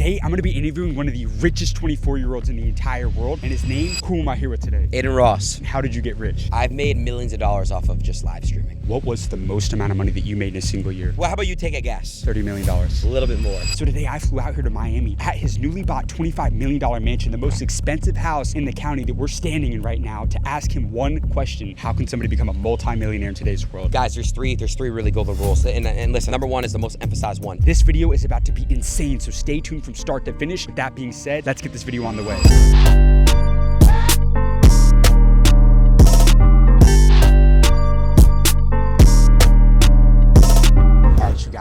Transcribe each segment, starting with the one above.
Today, I'm gonna be interviewing one of the richest 24-year-olds in the entire world, and his name, who am I here with today? Aiden Ross. How did you get rich? I've made millions of dollars off of just live streaming. What was the most amount of money that you made in a single year? Well, how about you take a guess? $30 million. A little bit more. So today I flew out here to Miami at his newly bought $25 million mansion, the most expensive house in the county that we're standing in right now, to ask him one question: how can somebody become a multi-millionaire in today's world? Guys, there's three really golden rules. And listen, number one is the most emphasized one. This video is about to be insane, so stay tuned from start to finish. With that being said, let's get this video on the way.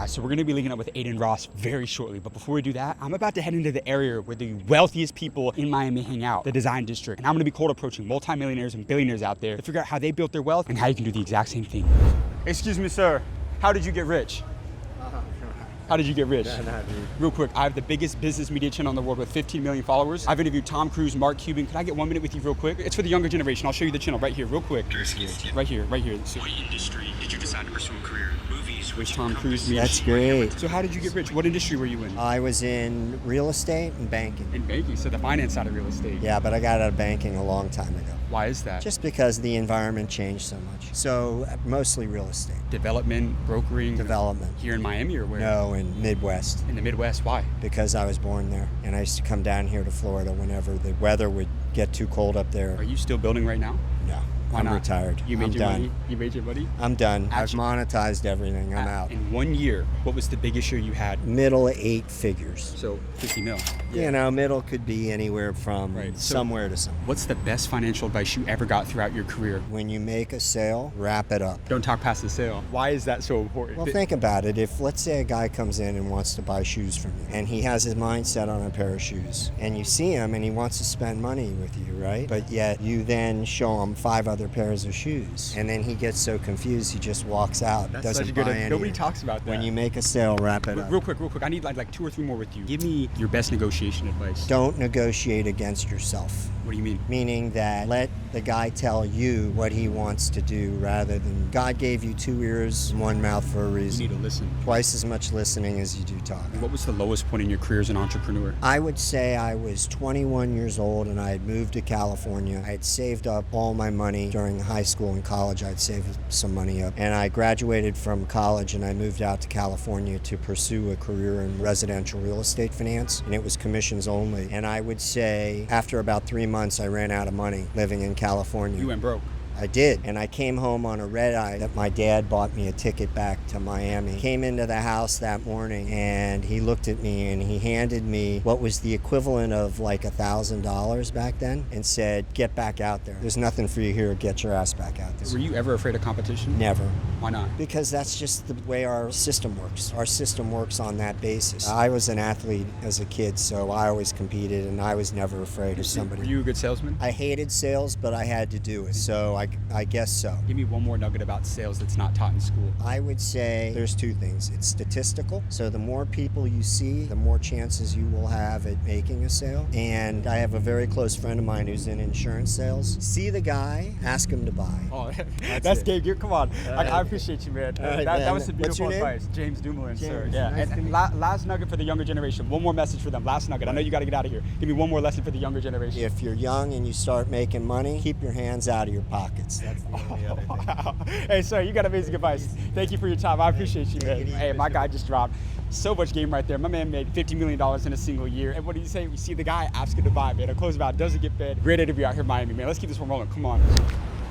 So we're gonna be linking up with Adin Ross very shortly, but before we do that, I'm about to head into the area where the wealthiest people in Miami hang out, the design district. And I'm gonna be cold approaching multi-millionaires and billionaires out there to figure out how they built their wealth and how you can do the exact same thing. Excuse me, sir. How did you get rich? How did you get rich? Real quick, I have the biggest business media channel in the world with 15 million followers. I've interviewed Tom Cruise, Mark Cuban. Could I get 1 minute with you real quick? It's for the younger generation. I'll show you the channel right here, real quick. Right here. So, what industry did you decide to pursue a career? Movies? With Tom Cruise. That's great. So how did you get rich? What industry were you in? I was in real estate and banking. In banking, so the finance side of real estate. Yeah, but I got out of banking a long time ago. Why is that? Just because the environment changed so much. So mostly real estate. Development, brokering? Development. Here in Miami or where? No, in Midwest. In the Midwest, why? Because I was born there, and I used to come down here to Florida whenever the weather would get too cold up there. Are you still building right now? No. Why I'm not? Retired. You made I'm your done. money? You made your money? I'm done. Actually, I've monetized everything. I'm out. In 1 year, what was the biggest year you had? Middle 8 figures. So 50 mil. You know, middle could be anywhere from somewhere to somewhere. What's the best financial advice you ever got throughout your career? When you make a sale, wrap it up. Don't talk past the sale. Why is that so important? Well, think about it. If, let's say, a guy comes in and wants to buy shoes from you, and he has his mind set on a pair of shoes, and you see him and he wants to spend money with you, right? But yet you then show him 5 other pairs of shoes, and then he gets so confused he just walks out. That's doesn't such a good buy idea. any. Nobody talks about that. When you make a sale, wrap it up. Real quick. I need like 2 or 3 more with you. Give me your best negotiation advice. Don't negotiate against yourself. What do you mean? Meaning that let the guy tell you what he wants to do rather than God gave you 2 ears and 1 mouth for a reason. You need to listen. Twice as much listening as you do talking. What was the lowest point in your career as an entrepreneur? I would say I was 21 years old and I had moved to California. I had saved up all my money during high school and college. I'd saved some money up. And I graduated from college and I moved out to California to pursue a career in residential real estate finance. And it was commissions only. And I would say after about 3 months, I ran out of money living in California. You went broke. I did, and I came home on a red eye that my dad bought me a ticket back to Miami. Came into the house that morning and he looked at me and he handed me what was the equivalent of like $1,000 back then and said, get back out there. There's nothing for you here, get your ass back out there. Were you ever afraid of competition? Never. Why not? Because that's just the way our system works. Our system works on that basis. I was an athlete as a kid, so I always competed and I was never afraid of somebody. Were you a good salesman? I hated sales, but I had to do it, so I guess so. Give me one more nugget about sales that's not taught in school. I would say there's 2 things. It's statistical. So the more people you see, the more chances you will have at making a sale. And I have a very close friend of mine who's in insurance sales. See the guy, ask him to buy. Oh, that's Gabe. Come on. I appreciate you, man. Right, that was some What's beautiful your name? advice. James Dumoulin, sir. James, Yeah. nice to And meet last nugget for the younger generation. One more message for them. Last nugget. I know you got to get out of here. Give me one more lesson for the younger generation. If you're young and you start making money, keep your hands out of your pockets. That's the only other thing. Wow. Hey, sir, you got amazing advice. Thank you for your time. I appreciate you, man. Hey, my guy just dropped so much game right there. My man made $50 million in a single year. And what do you say? We see the guy, ask him to buy, man. A close about doesn't get fed. Great interview out here in Miami, man. Let's keep this one rolling. Come on.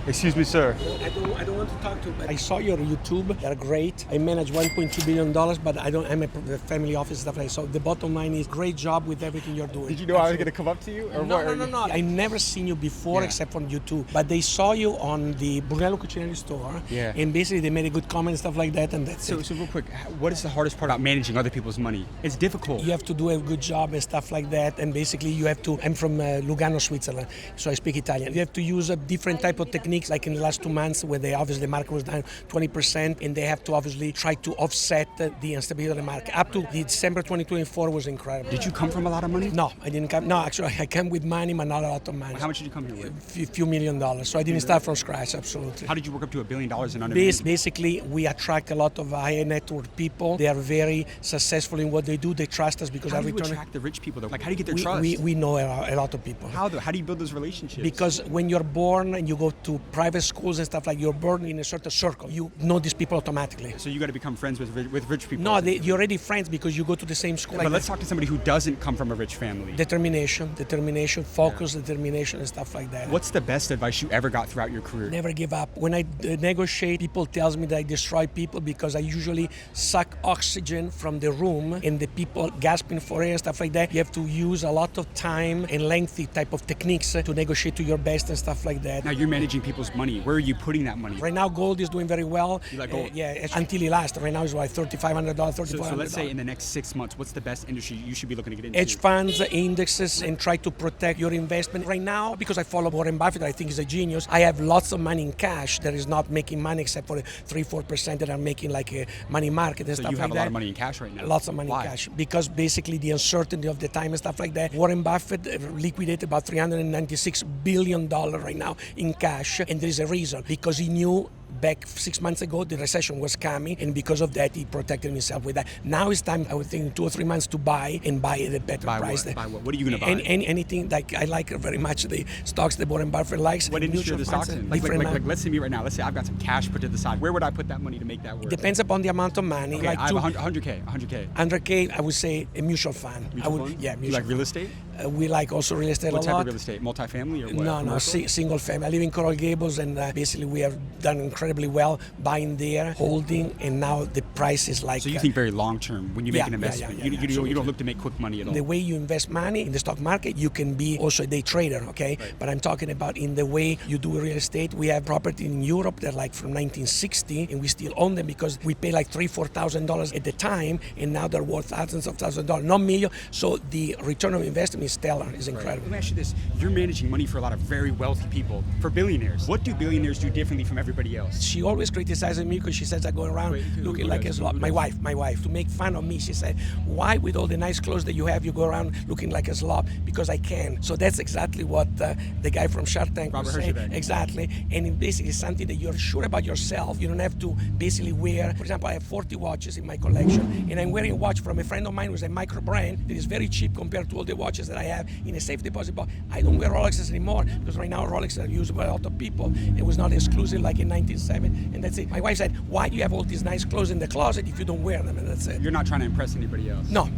Excuse me, sir. I don't want to talk to you, but I saw your YouTube. They're great. I manage $1.2 billion, but I'm a family office stuff. So the bottom line is great job with everything you're doing. Did you know I was going to come up to you? Or what? No. I never seen you before except on YouTube. But they saw you on the Brunello Cucinelli store. Yeah. And basically they made a good comment and stuff like that, and that's it. So real quick, what is the hardest part about managing other people's money? It's difficult. You have to do a good job and stuff like that. And basically you have to, I'm from Lugano, Switzerland, so I speak Italian. You have to use a different type of technique techniques like in the last 2 months where obviously the market was down 20% and they have to obviously try to offset the instability of the market. Up to December 2024 was incredible. Did you come from a lot of money? No, I didn't come. No, actually, I came with money, but not a lot of money. How much did you come here with? Few $1 million. So I didn't start from scratch, absolutely. How did you work up to $1 billion in under? Basically, we attract a lot of high net worth people. They are very successful in what they do. They trust us because how do you attract the rich people though? Like, how do you get their trust? We know a lot of people. How though? How do you build those relationships? Because when you're born and you go to private schools and stuff, like you're born in a certain circle, you know these people automatically. So you got to become friends with rich people. No, you're already friends because you go to the same school. But let's talk to somebody who doesn't come from a rich family. Determination, focus, determination, and stuff like that. What's the best advice you ever got throughout your career? Never give up. When I negotiate, people tells me that I destroy people because I usually suck oxygen from the room and the people gasping for air and stuff like that. You have to use a lot of time and lengthy type of techniques to negotiate to your best and stuff like that. Now you're managing people's money. Where are you putting that money? Right now, gold is doing very well. You like gold? Yeah, until it lasts. Right now it's like $3,500, $3,400. So let's say in the next 6 months, what's the best industry you should be looking to get into? Hedge funds, indexes, and try to protect your investment. Right now, because I follow Warren Buffett, I think he's a genius, I have lots of money in cash that is not making money except for the 3-4% that are making like a money market and so stuff like that. you have a lot of money in cash right now? Lots of money Why? in cash. Because basically the uncertainty of the time and stuff like that. Warren Buffett liquidated about $396 billion right now in cash. And there is a reason. Because he knew back 6 months ago the recession was coming, and because of that he protected himself with that. Now it's time, I would think, in 2 or 3 months to buy and buy at a better price. Buy what? What are you going to buy? Anything. Like I like very much the stocks that Warren Buffett likes. What industry are the stocks in? Like let's say me right now. Let's say I've got some cash put to the side. Where would I put that money to make that work? Depends upon the amount of money. Okay, like I have 100K. 100K, I would say a mutual fund. Fund? Yeah, mutual you like fund. real estate? We like also real estate what a lot. What type of real estate? Multifamily or what? No, single family. I live in Coral Gables, and basically we have done incredibly well buying there, holding, and now the price is like... So you think very long term when you make an investment. You don't look to make quick money at all. The way you invest money in the stock market, you can be also a day trader, okay? Right. But I'm talking about in the way you do real estate. We have property in Europe that like from 1960, and we still own them because we pay like $3,000-$4,000 at the time, and now they're worth thousands of dollars, not millions. So the return of investment is stellar, is incredible. Let me ask you this. You're managing money for a lot of very wealthy people, for billionaires. What do billionaires do differently from everybody else? She always criticizes me because she says I go around looking like a slob. My wife, to make fun of me. She said, why with all the nice clothes that you have, you go around looking like a slob? Because I can. So that's exactly what the guy from Shark Tank was saying. Exactly. And it basically is something that you're sure about yourself. You don't have to basically wear, for example, I have 40 watches in my collection, and I'm wearing a watch from a friend of mine who's a micro brand that is very cheap compared to all the watches that I have in a safe deposit box. I don't wear Rolexes anymore because right now Rolexes are used by a lot of people. It was not exclusive like in 1907, and that's it. My wife said, why do you have all these nice clothes in the closet if you don't wear them? And that's it. You're not trying to impress anybody else. No.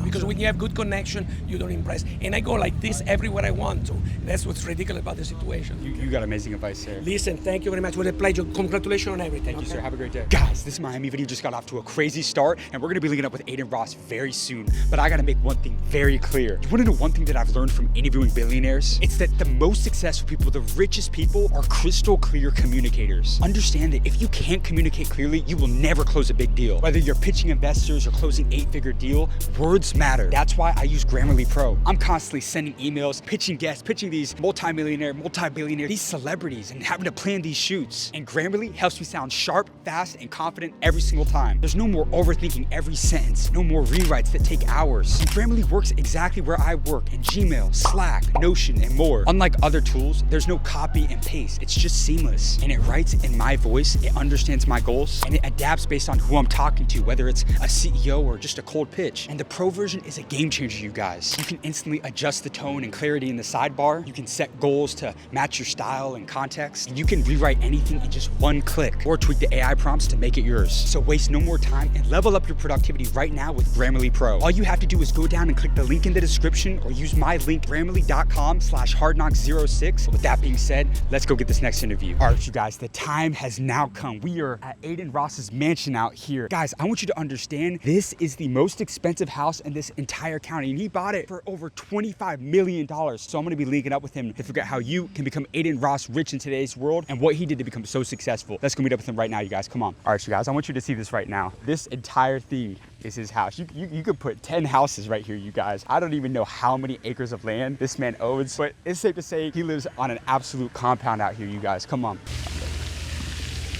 Because when you have good connection, you don't impress. And I go like this everywhere I want to. That's what's ridiculous about the situation. You got amazing advice, sir. Listen, thank you very much. It was a pleasure. Congratulations on everything. Thank you, sir. Have a great day. Guys, this Miami video just got off to a crazy start, and we're going to be linking up with Aiden Ross very soon. But I got to make one thing very clear. You want to know one thing that I've learned from interviewing billionaires? It's that the most successful people, the richest people, are crystal clear communicators. Understand that if you can't communicate clearly, you will never close a big deal. Whether you're pitching investors or closing 8-figure deal, words matter. That's why I use Grammarly Pro. I'm constantly sending emails, pitching guests, pitching these multi-millionaire, multi-billionaire, these celebrities, and having to plan these shoots. And Grammarly helps me sound sharp, fast, and confident every single time. There's no more overthinking every sentence, no more rewrites that take hours. And Grammarly works exactly where I work in Gmail, Slack, Notion, and more. Unlike other tools, there's no copy and paste. It's just seamless. And it writes in my voice, it understands my goals, and it adapts based on who I'm talking to, whether it's a CEO or just a cold pitch. And the Pro version is a game changer, you guys. You can instantly adjust the tone and clarity in the sidebar. You can set goals to match your style and context. And you can rewrite anything in just one click or tweak the AI prompts to make it yours. So waste no more time and level up your productivity right now with Grammarly Pro. All you have to do is go down and click the link in the description or use my link, Grammarly.com/hardknocks06. With that being said, let's go get this next interview. All right, you guys, the time time has now come. We are at Aiden Ross's mansion out here. Guys, I want you to understand, this is the most expensive house in this entire county, and he bought it for over $25 million. So I'm gonna be linking up with him to figure out how you can become Aiden Ross rich in today's world and what he did to become so successful. Let's go meet up with him right now, you guys. Come on. All right, you guys, I want you to see this right now. This entire thing is his house. You could put 10 houses right here, you guys. I don't even know how many acres of land this man owns, but it's safe to say he lives on an absolute compound out here, you guys. Come on.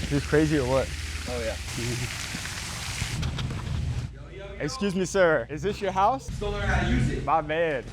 Is this crazy or what? Oh yeah. Excuse me, sir. Is this your house? Still learning how to use it. My man.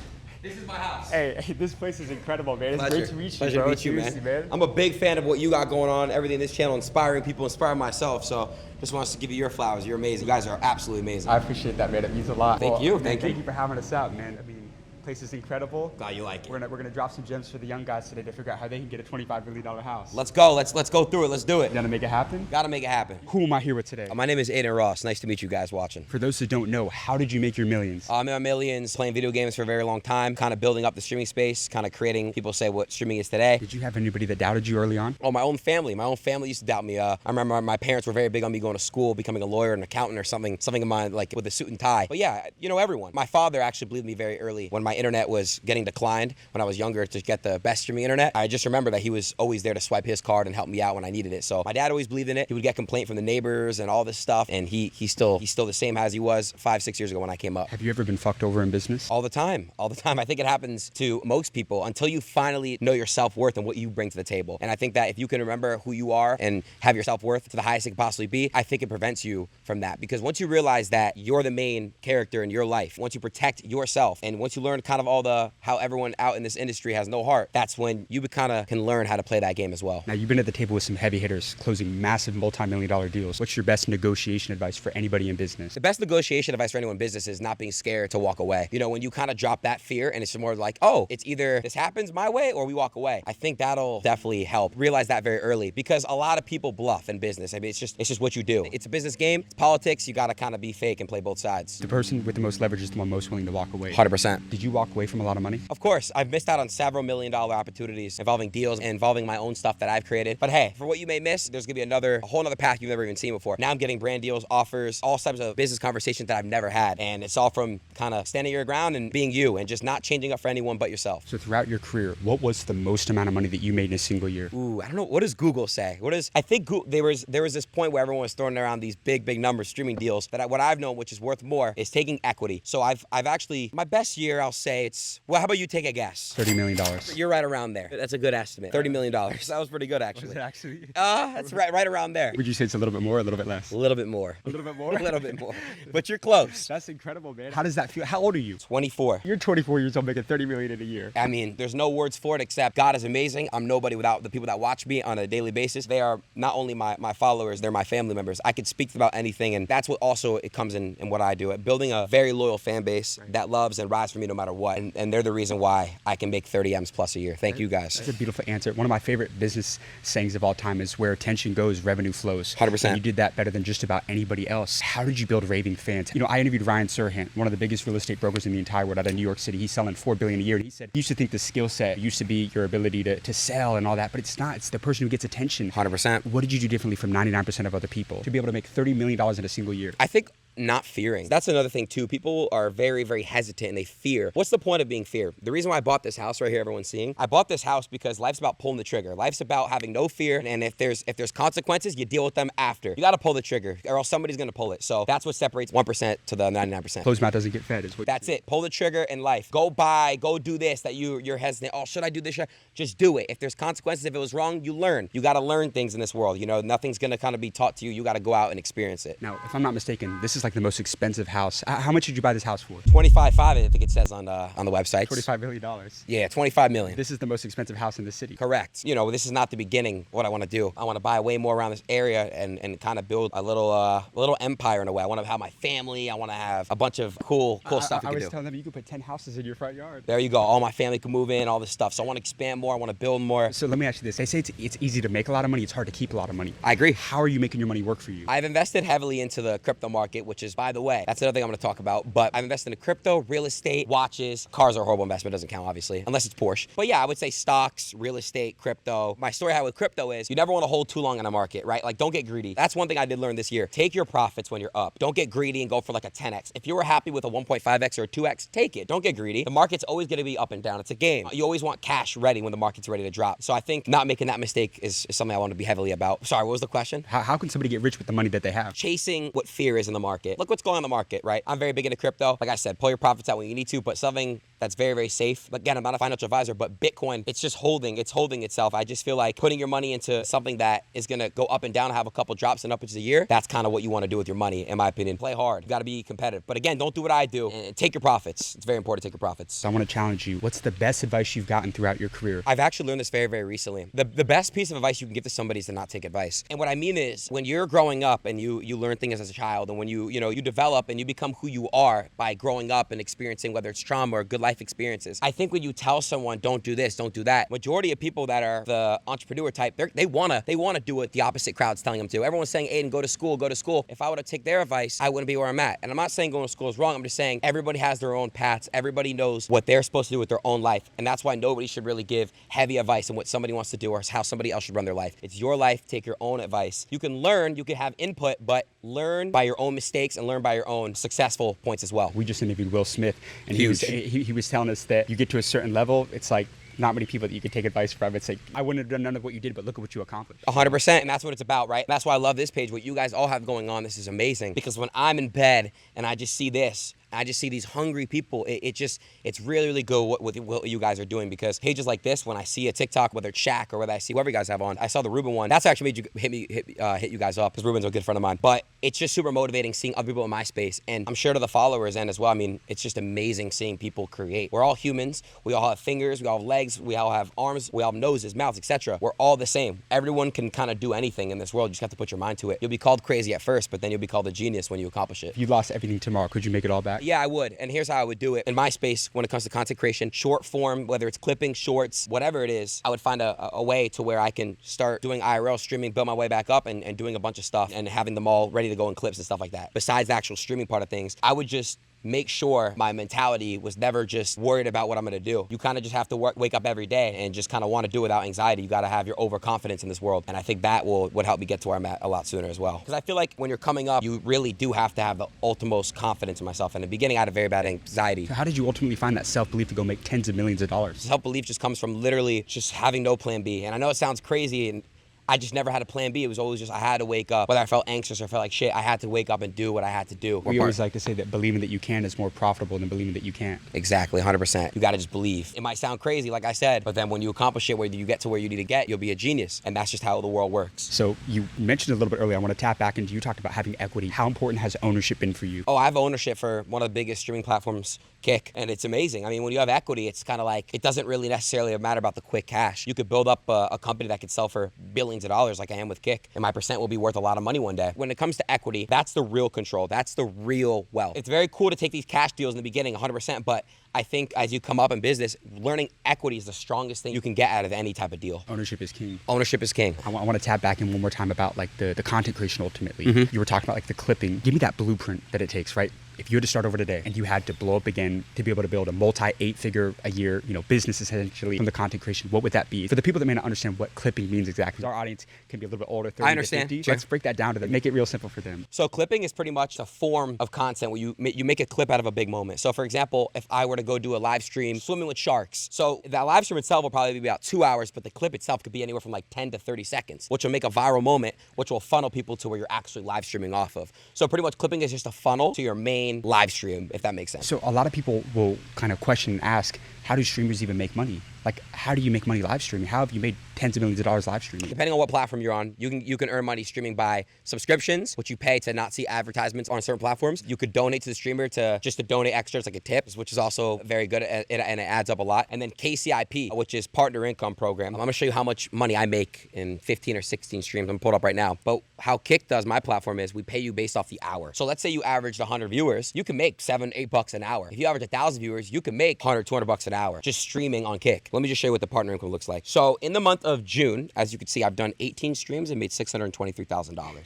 This is my house. Hey, this place is incredible, man. It's great to meet you, Pleasure bro. to meet you, Seriously, man. I'm a big fan of what you got going on, everything in this channel, inspiring people, inspiring myself. So just wants to give you your flowers. You're amazing. You guys are absolutely amazing. I appreciate that, man. It means a lot. Thank you. Thank you for having us out, man. I mean, place is incredible. Glad you like it. We're gonna drop some gems for the young guys today to figure out how they can get a $25 million house. Let's go. Let's go through it. Let's do it. You gonna make it happen? Gotta make it happen. Who am I here with today? My name is Aiden Ross. Nice to meet you guys watching. For those that don't know, how did you make your millions? I made my millions playing video games for a very long time, kind of building up the streaming space, kind of creating, people say what streaming is today. Did you have anybody that doubted you early on? Oh, my own family. My own family used to doubt me. I remember my parents were very big on me going to school, becoming a lawyer, an accountant, or something in mind, like with a suit and tie. But yeah, you know, everyone. My father actually believed me very early when my internet was getting declined when I was younger to get the best streaming internet. I just remember that he was always there to swipe his card and help me out when I needed it. So my dad always believed in it. He would get complaint from the neighbors and all this stuff, and he's still the same as he was 5-6 years ago when I came up. Have you ever been fucked over in business? All the time. I think it happens to most people until you finally know your self-worth and what you bring to the table. And I think that if you can remember who you are and have your self-worth to the highest it can possibly be, I think it prevents you from that. Because once you realize that you're the main character in your life, once you protect yourself, and once you learn kind of how everyone out in this industry has no heart, that's when you kind of can learn how to play that game as well. Now, you've been at the table with some heavy hitters, closing massive multi-million dollar deals. What's your best negotiation advice for anybody in business? The best negotiation advice for anyone in business is not being scared to walk away. You know, when you kind of drop that fear and it's more like, oh, it's either this happens my way or we walk away. I think that'll definitely help. Realize that very early, because a lot of people bluff in business. I mean, it's just what you do. It's a business game. It's politics. You got to kind of be fake and play both sides. The person with the most leverage is the one most willing to walk away. 100%. Did you walk away from a lot of money? Of course. I've missed out on several million-dollar opportunities involving deals and involving my own stuff that I've created. But hey, for what you may miss, there's gonna be a whole nother path you've never even seen before. Now I'm getting brand deals, offers, all types of business conversations that I've never had. And it's all from kind of standing your ground and being you and just not changing up for anyone but yourself. So throughout your career, what was the most amount of money that you made in a single year? Ooh, I don't know. What does Google say? I think there was this point where everyone was throwing around these big numbers, streaming deals, that what I've known, which is worth more, is taking equity. So I've actually, my best year, I'll say it's, well, how about you take a guess? $30 million. You're right around there. That's a good estimate. $30 million. That was pretty good, actually. Was it actually? That's right around there. Would you say it's a little bit more or a little bit less? A little bit more. A little bit more? A little bit more. But you're close. That's incredible, man. How does that feel? How old are you? 24. You're 24 years old making $30 million in a year. I mean, there's no words for it except God is amazing. I'm nobody without the people that watch me on a daily basis. They are not only my followers, they're my family members. I could speak about anything, and that's what also it comes in what I do. Building a very loyal fan base that loves and rides for me no matter what. And they're the reason why I can make 30 M's plus a year. Thank you guys. That's a beautiful answer. One of my favorite business sayings of all time is where attention goes, revenue flows. 100%. And you did that better than just about anybody else. How did you build raving fans? You know, I interviewed Ryan Serhant, one of the biggest real estate brokers in the entire world out of New York City. He's selling $4 billion a year. And he said, he used to think the skill set used to be your ability to sell and all that, but it's not. It's the person who gets attention. 100%. What did you do differently from 99% of other people to be able to make $30 million in a single year? I think not fearing. That's another thing too. People are very, very hesitant and they fear. What's the point of being fear? The reason why I bought this house right here, everyone's seeing, I bought this house because life's about pulling the trigger. Life's about having no fear, and if there's consequences, you deal with them after. You gotta pull the trigger or else somebody's gonna pull it. So that's what separates 1% to the 99%. Closed mouth doesn't get fed is what. That's it. Pull the trigger in life. Go buy, go do this that you're hesitant. Oh, should I do this? Just do it. If there's consequences, if it was wrong, you learn. You gotta learn things in this world. You know, nothing's gonna kind of be taught to you. You gotta go out and experience it. Now, if I'm not mistaken, this is like the most expensive house. How much did you buy this house for? $25.5, I think it says on the website. $25 million. Yeah, $25 million. This is the most expensive house in the city. Correct. You know, this is not the beginning. What I want to do, I want to buy way more around this area and kind of build a little empire in a way. I want to have my family. I want to have a bunch of cool stuff you I can was do. telling them you could put 10 houses in your front yard. There you go. All my family can move in, all this stuff. So I want to expand more. I want to build more. So let me ask you this. They say it's easy to make a lot of money. It's hard to keep a lot of money. I agree. How are you making your money work for you? I've invested heavily into the crypto market, which which is, by the way, that's another thing I'm going to talk about. But I've invested in crypto, real estate, watches. Cars are a horrible investment. Doesn't count, obviously, unless it's Porsche. But yeah, I would say stocks, real estate, crypto. My story I had with crypto is you never want to hold too long in a market, right? Like, don't get greedy. That's one thing I did learn this year. Take your profits when you're up. Don't get greedy and go for like a 10x. If you were happy with a 1.5x or a 2x, take it. Don't get greedy. The market's always going to be up and down. It's a game. You always want cash ready when the market's ready to drop. So I think not making that mistake is something I want to be heavily about. Sorry, what was the question? How can somebody get rich with the money that they have? Chasing what fear is in the market. Look what's going on in the market, right? I'm very big into crypto. Like I said, pull your profits out when you need to, but something that's very, very safe. But again, I'm not a financial advisor, but Bitcoin, it's just holding itself. I just feel like putting your money into something that is going to go up and down, have a couple drops and upwards a year. That's kind of what you want to do with your money, in my opinion. Play hard. You got to be competitive. But again, don't do what I do and take your profits. It's very important to take your profits. So I want to challenge you. What's the best advice you've gotten throughout your career? I've actually learned this very, very recently. The best piece of advice you can give to somebody is to not take advice. And what I mean is when you're growing up and you learn things as a child, and when you develop and you become who you are by growing up and experiencing whether it's trauma or good life experiences. I think when you tell someone don't do this, don't do that, majority of people that are the entrepreneur type, they wanna do what the opposite crowd's telling them to. Everyone's saying, Aiden, go to school. If I would have taken their advice, I wouldn't be where I'm at. And I'm not saying going to school is wrong. I'm just saying everybody has their own paths. Everybody knows what they're supposed to do with their own life. And that's why nobody should really give heavy advice on what somebody wants to do or how somebody else should run their life. It's your life. Take your own advice. You can learn, you can have input, but learn by your own mistakes and learn by your own successful points as well. We just interviewed Will Smith, and he was telling us that you get to a certain level, it's like not many people that you could take advice from. It's like, I wouldn't have done none of what you did, but look at what you accomplished. 100%, and that's what it's about, right? That's why I love this page. What you guys all have going on, this is amazing. Because when I'm in bed and I just see this, I just see these hungry people. It's really, really good what you guys are doing, because pages like this, when I see a TikTok, whether it's Shaq or whether I see whoever you guys have on, I saw the Ruben one. That's actually made you hit you guys up, because Ruben's a good friend of mine. But it's just super motivating seeing other people in my space, and I'm sure to the followers and as well. I mean, it's just amazing seeing people create. We're all humans. We all have fingers. We all have legs. We all have arms. We all have noses, mouths, etc. We're all the same. Everyone can kind of do anything in this world. You just have to put your mind to it. You'll be called crazy at first, but then you'll be called a genius when you accomplish it. If you lost everything tomorrow, could you make it all back? Yeah, I would. And here's how I would do it. In my space, when it comes to content creation, short form, whether it's clipping, shorts, whatever it is, I would find a way to where I can start doing IRL streaming, build my way back up, and doing a bunch of stuff and having them all ready to go in clips and stuff like that. Besides the actual streaming part of things, I would just make sure my mentality was never just worried about what I'm gonna do. You kind of just have to wake up every day and just kind of want to do without anxiety. You got to have your overconfidence in this world. And I think that would help me get to where I'm at a lot sooner as well. Because I feel like when you're coming up, you really do have to have the utmost confidence in myself. In the beginning, I had a very bad anxiety. So how did you ultimately find that self-belief to go make tens of millions of dollars? Self-belief just comes from literally just having no plan B. And I know it sounds crazy, and I just never had a plan B. It was always just I had to wake up. Whether I felt anxious or felt like shit, I had to wake up and do what I had to do. We always like to say that believing that you can is more profitable than believing that you can't. Exactly, 100%. You got to just believe. It might sound crazy, like I said, but then when you accomplish it, where you get to where you need to get, you'll be a genius. And that's just how the world works. So you mentioned a little bit earlier, I want to tap back into, you talked about having equity. How important has ownership been for you? Oh, I have ownership for one of the biggest streaming platforms, Kick, and it's amazing. I mean, when you have equity, it's kind of like, it doesn't really necessarily matter about the quick cash. You could build up a company that could sell for billions of dollars like I am with Kick, and my percent will be worth a lot of money one day. When it comes to equity, that's the real control. That's the real wealth. It's very cool to take these cash deals in the beginning, 100%, but I think as you come up in business, learning equity is the strongest thing you can get out of any type of deal. Ownership is king. Ownership is king. I want to tap back in one more time about like the content creation ultimately. You were talking about like the clipping. Give me that blueprint that it takes, right? If you had to start over today and you had to blow up again to be able to build a multi-8-figure a year, business essentially from the content creation, what would that be? For the people that may not understand what clipping means exactly, our audience can be a little bit older, 30 I understand. to 50. Sure. Let's break that down to them. Make it real simple for them. So clipping is pretty much a form of content where you make a clip out of a big moment. So for example, if I were to go do a live stream swimming with sharks, so that live stream itself will probably be about 2 hours, but the clip itself could be anywhere from like 10 to 30 seconds, which will make a viral moment, which will funnel people to where you're actually live streaming off of. So pretty much clipping is just a funnel to your main live stream, if that makes sense. So a lot of people will kind of question and ask, how do streamers even make money? Like, how do you make money live streaming? How have you made tens of millions of dollars live streaming? Depending on what platform you're on, you can earn money streaming by subscriptions, which you pay to not see advertisements on certain platforms. You could donate to the streamer to donate extras like a tip, which is also very good and it adds up a lot. And then KCIP, which is Partner Income Program. I'm gonna show you how much money I make in 15 or 16 streams. I'm pulled up right now. But how Kick does, my platform, is we pay you based off the hour. So let's say you averaged 100 viewers, you can make $7-8 an hour. If you average 1,000 viewers, you can make $100-200 an hour just streaming on Kick. Let me just show you what the partner income looks like. So in the month of June, as you can see, I've done 18 streams and made $623,000. And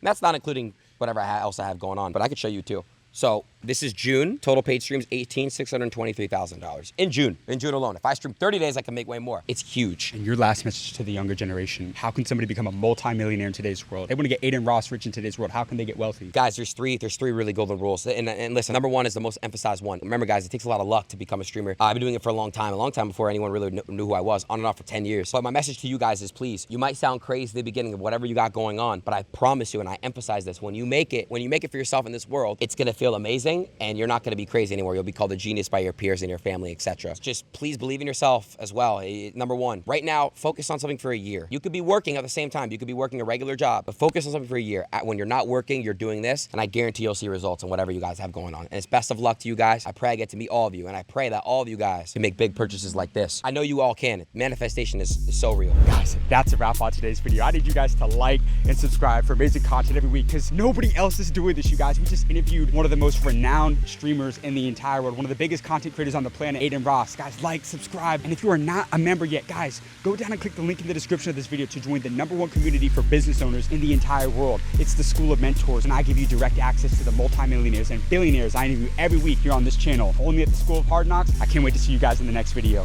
that's not including whatever else I have going on. But I could show you too. So this is June. Total paid streams, $623,000 in June. In June alone. If I stream 30 days, I can make way more. It's huge. And your last message to the younger generation: how can somebody become a multi-millionaire in today's world? They want to get Aiden Ross rich in today's world. How can they get wealthy? Guys, there's three really golden rules. And listen, number one is the most emphasized one. Remember, guys, it takes a lot of luck to become a streamer. I've been doing it for a long time before anyone really knew who I was, on and off for 10 years. But my message to you guys is, please, you might sound crazy at the beginning of whatever you got going on, but I promise you, and I emphasize this, when you make it for yourself in this world, it's gonna feel amazing, and you're not gonna be crazy anymore. You'll be called a genius by your peers and your family, etc. Just please believe in yourself as well. Number one, right now, focus on something for a year. You could be working at the same time. You could be working a regular job, but focus on something for a year. When you're not working, you're doing this, and I guarantee you'll see results in whatever you guys have going on. And it's best of luck to you guys. I pray I get to meet all of you, and I pray that all of you guys can make big purchases like this. I know you all can. Manifestation is so real. Guys, that's a wrap on today's video. I need you guys to like and subscribe for amazing content every week, because nobody else is doing this, you guys. We just interviewed one of the most renowned streamers in the entire world, one of the biggest content creators on the planet, Aiden Ross. Guys, like, subscribe, and if you are not a member yet, guys, go down and click the link in the description of this video to join the #1 community for business owners in the entire world. It's the School of Mentors, and I give you direct access to the multi-millionaires and billionaires I interview every week here on this channel, only at the School of Hard Knocks. I can't wait to see you guys in the next video.